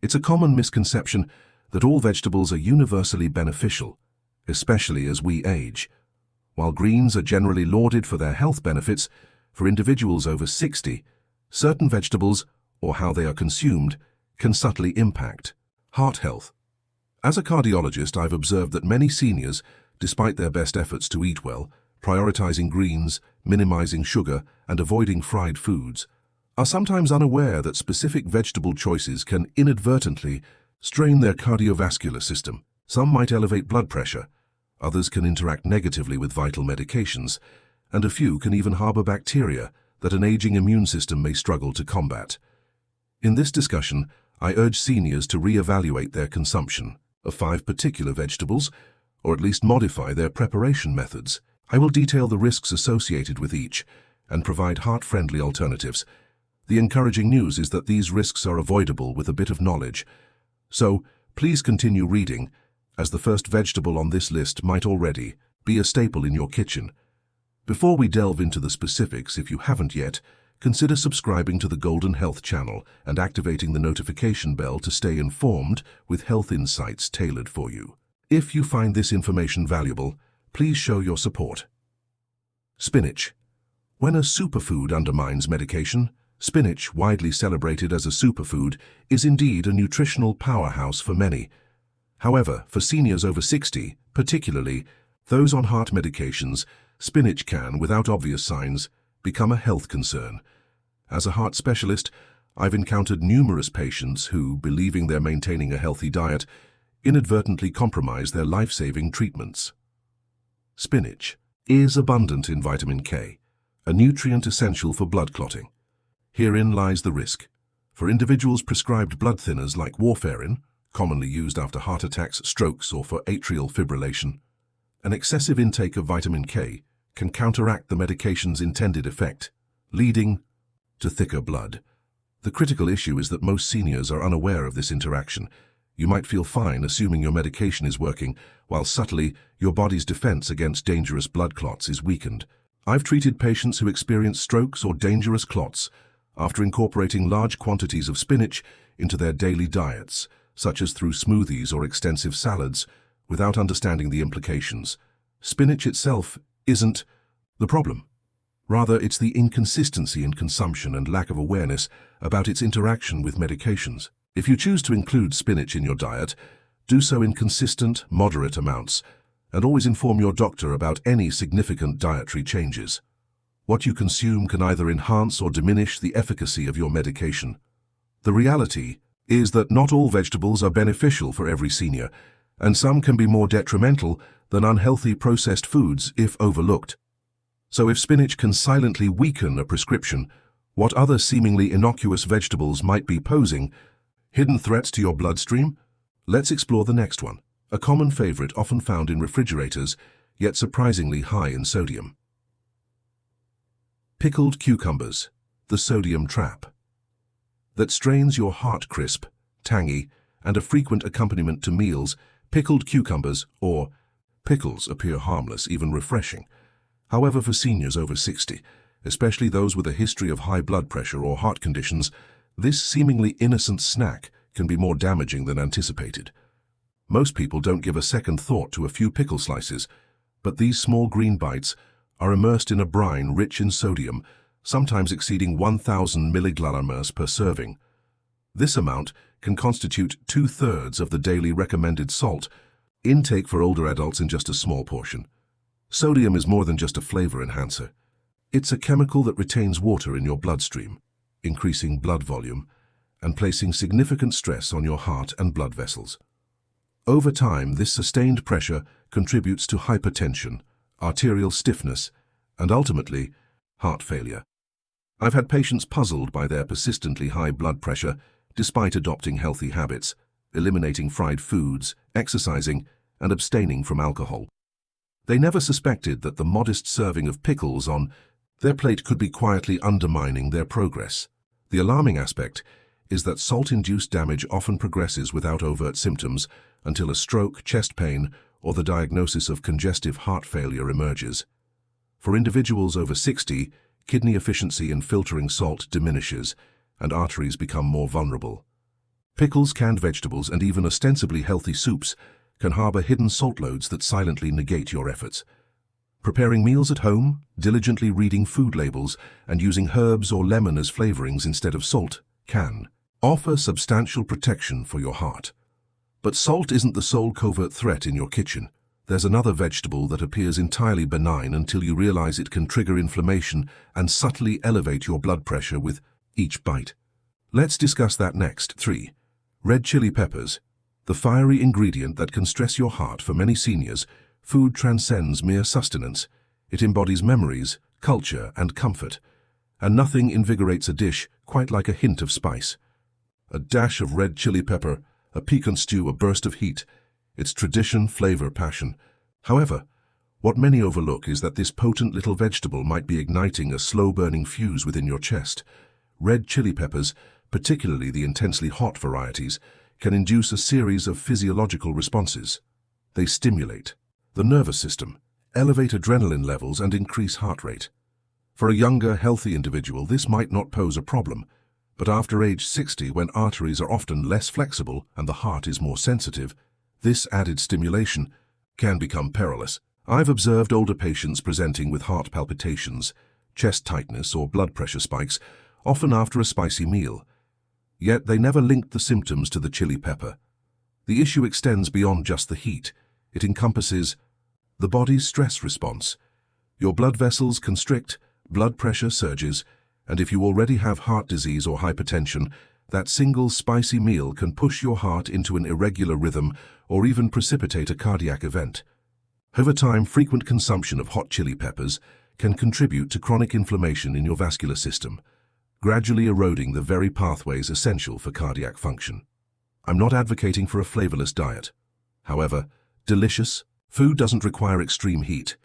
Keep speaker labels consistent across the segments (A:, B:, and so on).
A: It's a common misconception that all vegetables are universally beneficial, especially as we age. While greens are generally lauded for their health benefits, for individuals over 60, certain vegetables, or how they are consumed, can subtly impact heart health. As a cardiologist, I've observed that many seniors, despite their best efforts to eat well, prioritizing greens, minimizing sugar, and avoiding fried foods, are sometimes unaware that specific vegetable choices can inadvertently strain their cardiovascular system. Some might elevate blood pressure, others can interact negatively with vital medications, and a few can even harbor bacteria that an aging immune system may struggle to combat. In this discussion, I urge seniors to re-evaluate their consumption of 5 particular vegetables, or at least modify their preparation methods. I will detail the risks associated with each and provide heart-friendly alternatives. The encouraging news is that these risks are avoidable with a bit of knowledge. So, please continue reading, as the first vegetable on this list might already be a staple in your kitchen. Before we delve into the specifics, if you haven't yet, consider subscribing to the Golden Health channel and activating the notification bell to stay informed with health insights tailored for you. If you find this information valuable, please show your support. Spinach. When a superfood undermines medication, spinach, widely celebrated as a superfood, is indeed a nutritional powerhouse for many. However, for seniors over 60, particularly those on heart medications, spinach can, without obvious signs, become a health concern. As a heart specialist, I've encountered numerous patients who, believing they're maintaining a healthy diet, inadvertently compromise their life-saving treatments. Spinach is abundant in vitamin K, a nutrient essential for blood clotting. Herein lies the risk. For individuals prescribed blood thinners like warfarin, commonly used after heart attacks, strokes, or for atrial fibrillation, an excessive intake of vitamin K can counteract the medication's intended effect, leading to thicker blood. The critical issue is that most seniors are unaware of this interaction. You might feel fine assuming your medication is working, while subtly your body's defense against dangerous blood clots is weakened. I've treated patients who experience strokes or dangerous clots after incorporating large quantities of spinach into their daily diets, such as through smoothies or extensive salads, without understanding the implications. Spinach itself isn't the problem. Rather, it's the inconsistency in consumption and lack of awareness about its interaction with medications. If you choose to include spinach in your diet, do so in consistent, moderate amounts, and always inform your doctor about any significant dietary changes. What you consume can either enhance or diminish the efficacy of your medication. The reality is that not all vegetables are beneficial for every senior, and some can be more detrimental than unhealthy processed foods if overlooked. So if spinach can silently weaken a prescription, what other seemingly innocuous vegetables might be posing hidden threats to your bloodstream? Let's explore the next one, a common favorite often found in refrigerators, yet surprisingly high in sodium. Pickled cucumbers, the sodium trap. That strains your heart. Crisp, tangy, and a frequent accompaniment to meals, pickled cucumbers, or pickles, appear harmless, even refreshing. However, for seniors over 60, especially those with a history of high blood pressure or heart conditions, this seemingly innocent snack can be more damaging than anticipated. Most people don't give a second thought to a few pickle slices, but these small green bites are immersed in a brine rich in sodium, sometimes exceeding 1,000 milligrammes per serving. This amount can constitute 2/3 of the daily recommended salt intake for older adults in just a small portion. Sodium is more than just a flavor enhancer. It's a chemical that retains water in your bloodstream, increasing blood volume and placing significant stress on your heart and blood vessels. Over time, this sustained pressure contributes to hypertension, arterial stiffness, and ultimately, heart failure. I've had patients puzzled by their persistently high blood pressure despite adopting healthy habits, eliminating fried foods, exercising, and abstaining from alcohol. They never suspected that the modest serving of pickles on their plate could be quietly undermining their progress. The alarming aspect is that salt-induced damage often progresses without overt symptoms until a stroke, chest pain, or the diagnosis of congestive heart failure emerges. For individuals over 60, kidney efficiency in filtering salt diminishes, and arteries become more vulnerable. Pickles, canned vegetables, and even ostensibly healthy soups can harbor hidden salt loads that silently negate your efforts. Preparing meals at home, diligently reading food labels, and using herbs or lemon as flavorings instead of salt can offer substantial protection for your heart. But salt isn't the sole covert threat in your kitchen. There's another vegetable that appears entirely benign until you realize it can trigger inflammation and subtly elevate your blood pressure with each bite. Let's discuss that next. 3. Red chili peppers. The fiery ingredient that can stress your heart. For many seniors, food transcends mere sustenance. It embodies memories, culture, and comfort. And nothing invigorates a dish quite like a hint of spice. A dash of red chili pepper, a piquant stew, a burst of heat. It's tradition, flavor, passion. However, what many overlook is that this potent little vegetable might be igniting a slow-burning fuse within your chest. Red chili peppers, particularly the intensely hot varieties, can induce a series of physiological responses. They stimulate the nervous system, elevate adrenaline levels, and increase heart rate. For a younger, healthy individual, this might not pose a problem, but after age 60, when arteries are often less flexible and the heart is more sensitive, this added stimulation can become perilous. I've observed older patients presenting with heart palpitations, chest tightness, or blood pressure spikes, often after a spicy meal. Yet they never linked the symptoms to the chili pepper. The issue extends beyond just the heat. It encompasses the body's stress response. Your blood vessels constrict, blood pressure surges, and if you already have heart disease or hypertension, that single spicy meal can push your heart into an irregular rhythm or even precipitate a cardiac event. Over time, frequent consumption of hot chili peppers can contribute to chronic inflammation in your vascular system, gradually eroding the very pathways essential for cardiac function. I'm not advocating for a flavorless diet. However, delicious food doesn't require extreme heat.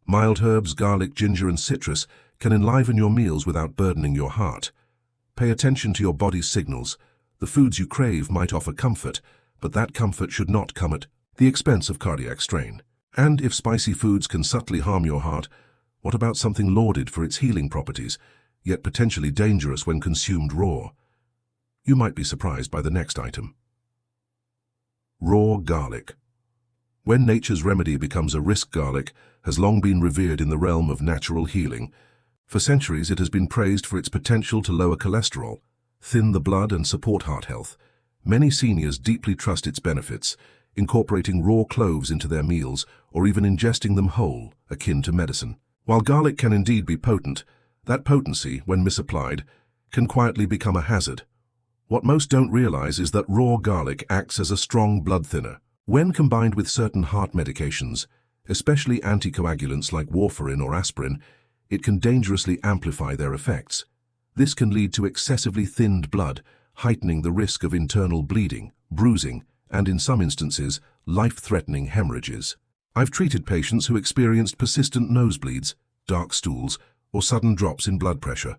A: Mild herbs, garlic, ginger, and citrus can enliven your meals without burdening your heart. Pay attention to your body's signals. The foods you crave might offer comfort, but that comfort should not come at the expense of cardiac strain. And if spicy foods can subtly harm your heart, what about something lauded for its healing properties, yet potentially dangerous when consumed raw? You might be surprised by the next item. Raw garlic. When nature's remedy becomes a risk, garlic has long been revered in the realm of natural healing. For centuries, it has been praised for its potential to lower cholesterol, thin the blood, and support heart health. Many seniors deeply trust its benefits, incorporating raw cloves into their meals or even ingesting them whole, akin to medicine. While garlic can indeed be potent, that potency, when misapplied, can quietly become a hazard. What most don't realize is that raw garlic acts as a strong blood thinner. When combined with certain heart medications, especially anticoagulants like warfarin or aspirin, it can dangerously amplify their effects. This can lead to excessively thinned blood, heightening the risk of internal bleeding, bruising, and in some instances, life-threatening hemorrhages. I've treated patients who experienced persistent nosebleeds, dark stools, or sudden drops in blood pressure,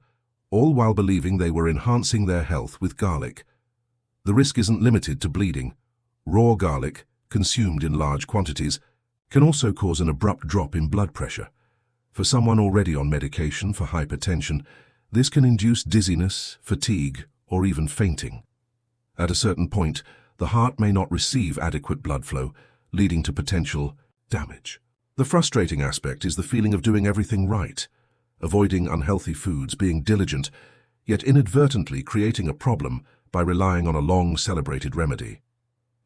A: all while believing they were enhancing their health with garlic. The risk isn't limited to bleeding. Raw garlic, consumed in large quantities, can also cause an abrupt drop in blood pressure. For someone already on medication for hypertension, this can induce dizziness, fatigue, or even fainting. At a certain point, the heart may not receive adequate blood flow, leading to potential damage. The frustrating aspect is the feeling of doing everything right, avoiding unhealthy foods, being diligent, yet inadvertently creating a problem by relying on a long-celebrated remedy.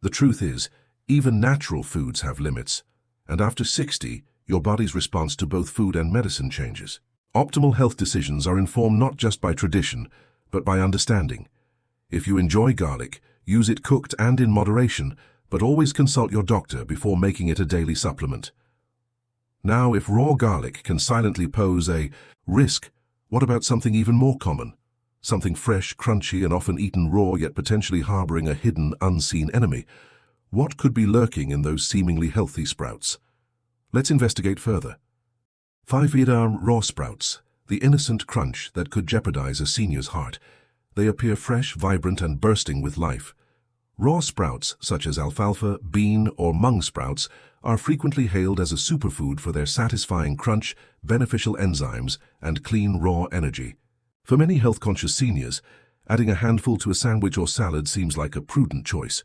A: The truth is, even natural foods have limits, and after 60, your body's response to both food and medicine changes. Optimal health decisions are informed not just by tradition, but by understanding. If you enjoy garlic, use it cooked and in moderation, but always consult your doctor before making it a daily supplement. Now, if raw garlic can silently pose a risk, what about something even more common? Something fresh, crunchy, and often eaten raw, yet potentially harboring a hidden, unseen enemy. What could be lurking in those seemingly healthy sprouts? Let's investigate further. 5 raw sprouts, the innocent crunch that could jeopardize a senior's heart. They appear fresh, vibrant, and bursting with life. Raw sprouts, such as alfalfa, bean, or mung sprouts, are frequently hailed as a superfood for their satisfying crunch, beneficial enzymes, and clean raw energy. For many health-conscious seniors, Adding a handful to a sandwich or salad seems like a prudent choice.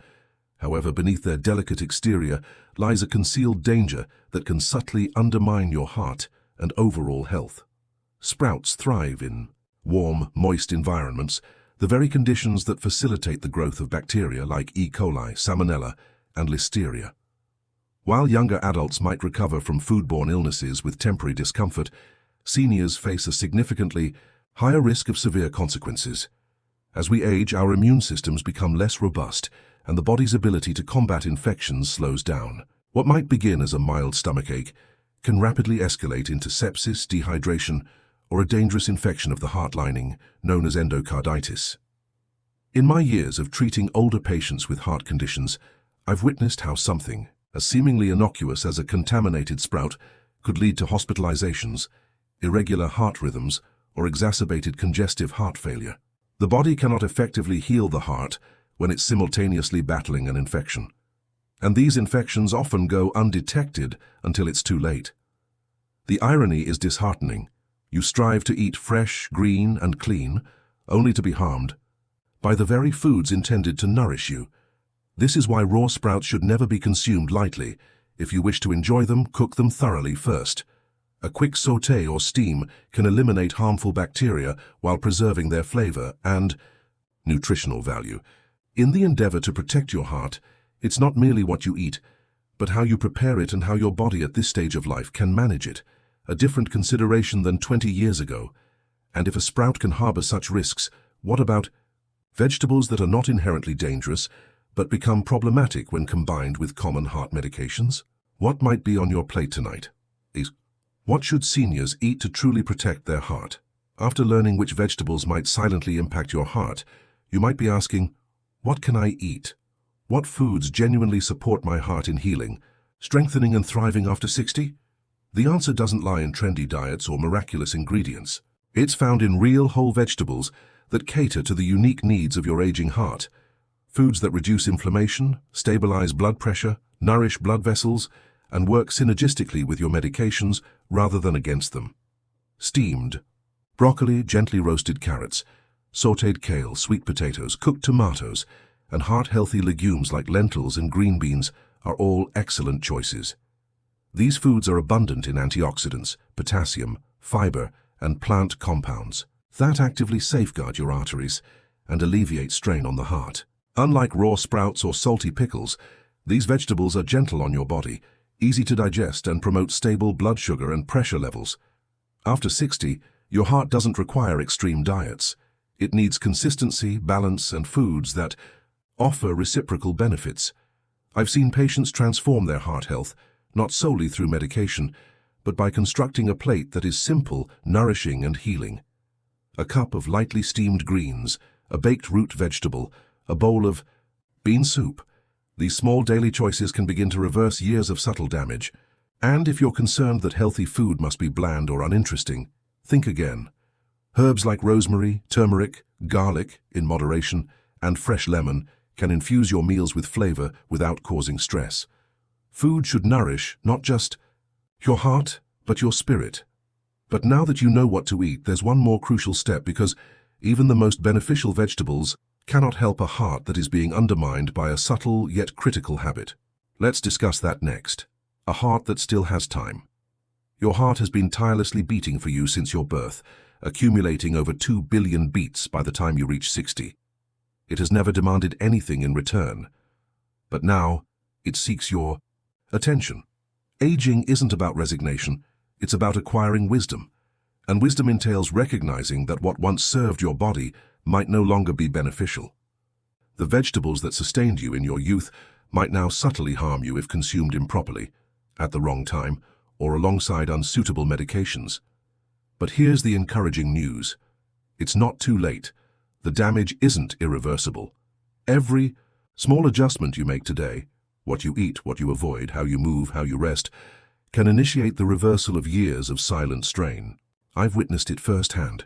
A: However, beneath their delicate exterior lies a concealed danger that can subtly undermine your heart and overall health. Sprouts thrive in warm, moist environments, the very conditions that facilitate the growth of bacteria like E. coli, Salmonella, and Listeria. While younger adults might recover from foodborne illnesses with temporary discomfort, seniors face a significantly higher risk of severe consequences. As we age, our immune systems become less robust, and the body's ability to combat infections slows down. What might begin as a mild stomachache can rapidly escalate into sepsis, dehydration, or a dangerous infection of the heart lining known as endocarditis. In my years of treating older patients with heart conditions, I've witnessed how something as seemingly innocuous as a contaminated sprout could lead to hospitalizations, irregular heart rhythms, or exacerbated congestive heart failure. The body cannot effectively heal the heart when it's simultaneously battling an infection. And these infections often go undetected until it's too late. The irony is disheartening. You strive to eat fresh, green, and clean, only to be harmed by the very foods intended to nourish you. This is why raw sprouts should never be consumed lightly. If you wish to enjoy them, cook them thoroughly first. A quick sauté or steam can eliminate harmful bacteria while preserving their flavor and nutritional value. In the endeavor to protect your heart, it's not merely what you eat, but how you prepare it and how your body at this stage of life can manage it. A different consideration than 20 years ago. And if a sprout can harbor such risks, what about vegetables that are not inherently dangerous, but become problematic when combined with common heart medications? What might be on your plate tonight? What should seniors eat to truly protect their heart? After learning which vegetables might silently impact your heart, you might be asking, what can I eat? What foods genuinely support my heart in healing, strengthening and thriving after 60? The answer doesn't lie in trendy diets or miraculous ingredients. It's found in real whole vegetables that cater to the unique needs of your aging heart. Foods that reduce inflammation, stabilize blood pressure, nourish blood vessels, and work synergistically with your medications rather than against them. Steamed broccoli, gently roasted carrots, sautéed kale, sweet potatoes, cooked tomatoes, and heart-healthy legumes like lentils and green beans are all excellent choices. These foods are abundant in antioxidants, potassium, fiber, and plant compounds that actively safeguard your arteries and alleviate strain on the heart. Unlike raw sprouts or salty pickles, these vegetables are gentle on your body, easy to digest, and promote stable blood sugar and pressure levels. After 60, your heart doesn't require extreme diets. It needs consistency, balance, and foods that offer reciprocal benefits. I've seen patients transform their heart health, not solely through medication, but by constructing a plate that is simple, nourishing, and healing. A cup of lightly steamed greens, a baked root vegetable, a bowl of bean soup. These small daily choices can begin to reverse years of subtle damage. And if you're concerned that healthy food must be bland or uninteresting, think again. Herbs like rosemary, turmeric, garlic, in moderation, and fresh lemon can infuse your meals with flavor without causing stress. Food should nourish not just your heart, but your spirit. But now that you know what to eat, there's one more crucial step, because even the most beneficial vegetables cannot help a heart that is being undermined by a subtle yet critical habit. Let's discuss that next. A heart that still has time. Your heart has been tirelessly beating for you since your birth, accumulating over 2 billion beats by the time you reach 60. It has never demanded anything in return. But now, it seeks your attention. Aging isn't about resignation, it's about acquiring wisdom. And wisdom entails recognizing that what once served your body might no longer be beneficial. The vegetables that sustained you in your youth might now subtly harm you if consumed improperly, at the wrong time, or alongside unsuitable medications. But here's the encouraging news. It's not too late. The damage isn't irreversible. Every small adjustment you make today, what you eat, what you avoid, how you move, how you rest, can initiate the reversal of years of silent strain. I've witnessed it firsthand.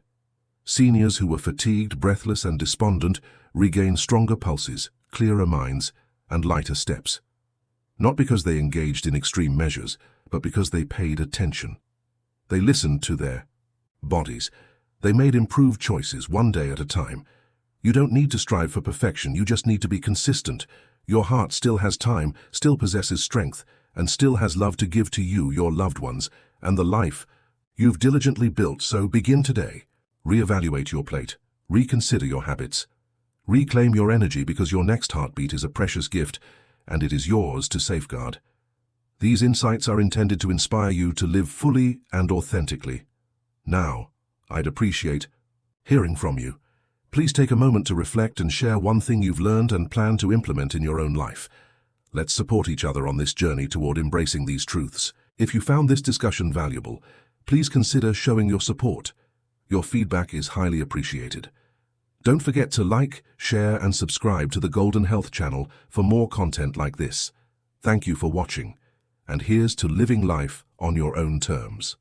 A: Seniors who were fatigued, breathless, and despondent regain stronger pulses, clearer minds, and lighter steps. Not because they engaged in extreme measures, but because they paid attention. They listened to their bodies. They made improved choices one day at a time, You don't need to strive for perfection, you just need to be consistent. Your heart still has time, still possesses strength, and still has love to give to you, your loved ones, and the life you've diligently built. So begin today. Reevaluate your plate. Reconsider your habits. Reclaim your energy, because your next heartbeat is a precious gift, and it is yours to safeguard. These insights are intended to inspire you to live fully and authentically. Now, I'd appreciate hearing from you. Please take a moment to reflect and share one thing you've learned and plan to implement in your own life. Let's support each other on this journey toward embracing these truths. If you found this discussion valuable, please consider showing your support. Your feedback is highly appreciated. Don't forget to like, share, and subscribe to the Golden Health channel for more content like this. Thank you for watching, and here's to living life on your own terms.